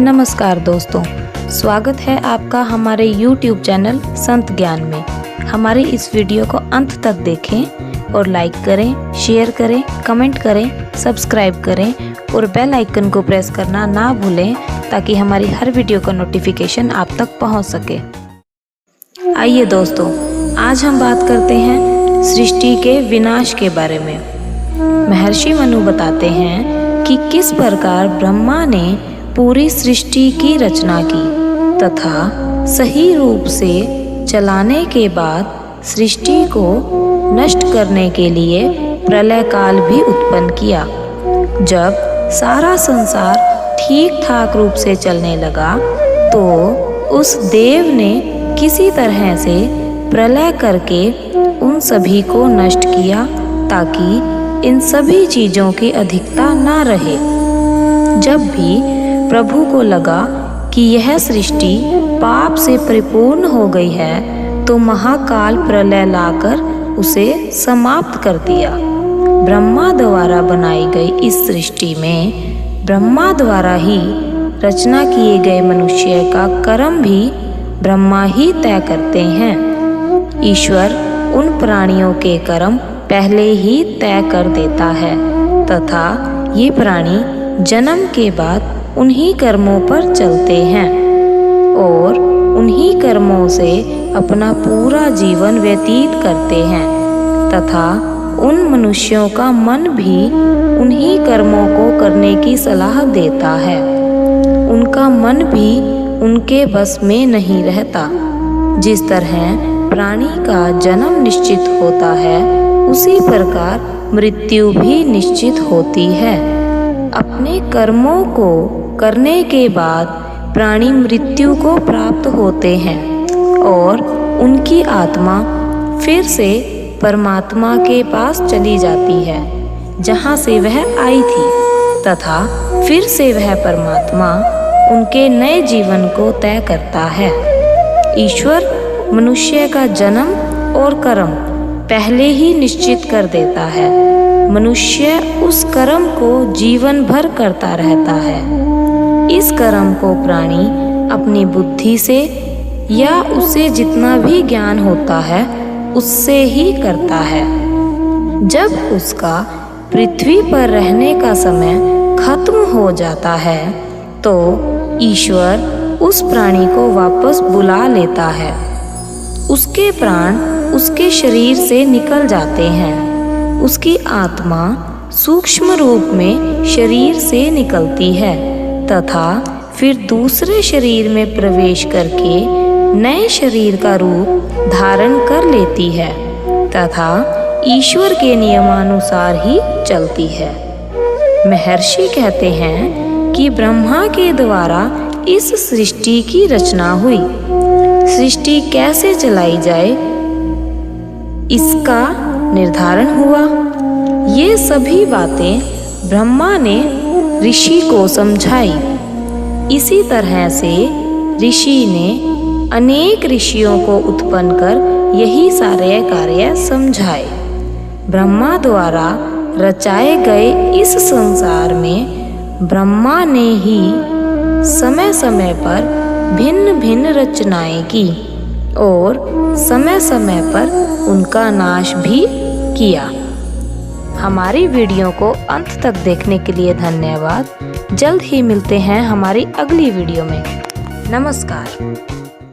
नमस्कार दोस्तों, स्वागत है आपका हमारे YouTube चैनल संत ज्ञान में। हमारे इस वीडियो को अंत तक देखें और लाइक करें, शेयर करें, कमेंट करें, सब्सक्राइब करें और बेल आइकन को प्रेस करना ना भूलें ताकि हमारी हर वीडियो का नोटिफिकेशन आप तक पहुंच सके। आइए दोस्तों, आज हम बात करते हैं सृष्टि के विनाश के बारे में। महर्षि मनु बताते हैं कि किस प्रकार ब्रह्मा ने पूरी सृष्टि की रचना की तथा सही रूप से चलाने के बाद सृष्टि को नष्ट करने के लिए प्रलय काल भी उत्पन्न किया। जब सारा संसार ठीक ठाक रूप से चलने लगा तो उस देव ने किसी तरह से प्रलय करके उन सभी को नष्ट किया ताकि इन सभी चीज़ों की अधिकता ना रहे। जब भी प्रभु को लगा कि यह सृष्टि पाप से परिपूर्ण हो गई है तो महाकाल प्रलय लाकर उसे समाप्त कर दिया। ब्रह्मा द्वारा बनाई गई इस सृष्टि में ब्रह्मा द्वारा ही रचना किए गए मनुष्य का कर्म भी ब्रह्मा ही तय करते हैं। ईश्वर उन प्राणियों के कर्म पहले ही तय कर देता है तथा ये प्राणी जन्म के बाद उन्हीं कर्मों पर चलते हैं और उन्हीं कर्मों से अपना पूरा जीवन व्यतीत करते हैं तथा उन मनुष्यों का मन भी उन्हीं कर्मों को करने की सलाह देता है। उनका मन भी उनके बस में नहीं रहता। जिस तरह प्राणी का जन्म निश्चित होता है उसी प्रकार मृत्यु भी निश्चित होती है। अपने कर्मों को करने के बाद प्राणी मृत्यु को प्राप्त होते हैं और उनकी आत्मा फिर से परमात्मा के पास चली जाती है जहाँ से वह आई थी तथा फिर से वह परमात्मा उनके नए जीवन को तय करता है। ईश्वर मनुष्य का जन्म और कर्म पहले ही निश्चित कर देता है। मनुष्य उस कर्म को जीवन भर करता रहता है। इस कर्म को प्राणी अपनी बुद्धि से या उसे जितना भी ज्ञान होता है उससे ही करता है। जब उसका पृथ्वी पर रहने का समय खत्म हो जाता है तो ईश्वर उस प्राणी को वापस बुला लेता है। उसके प्राण उसके शरीर से निकल जाते हैं। उसकी आत्मा सूक्ष्म रूप में शरीर से निकलती है तथा फिर दूसरे शरीर में प्रवेश करके नए शरीर का रूप धारण कर लेती है तथा ईश्वर के नियमानुसार ही चलती है। महर्षि कहते हैं कि ब्रह्मा के द्वारा इस सृष्टि की रचना हुई। सृष्टि कैसे चलाई जाए इसका निर्धारण हुआ। ये सभी बातें ब्रह्मा ने ऋषि को समझाई। इसी तरह से ऋषि ने अनेक ऋषियों को उत्पन्न कर यही सारे कार्य समझाए। ब्रह्मा द्वारा रचाए गए इस संसार में ब्रह्मा ने ही समय समय पर भिन्न भिन्न रचनाएं की और समय समय पर उनका नाश भी किया। हमारी वीडियो को अंत तक देखने के लिए धन्यवाद। जल्द ही मिलते हैं हमारी अगली वीडियो में। नमस्कार।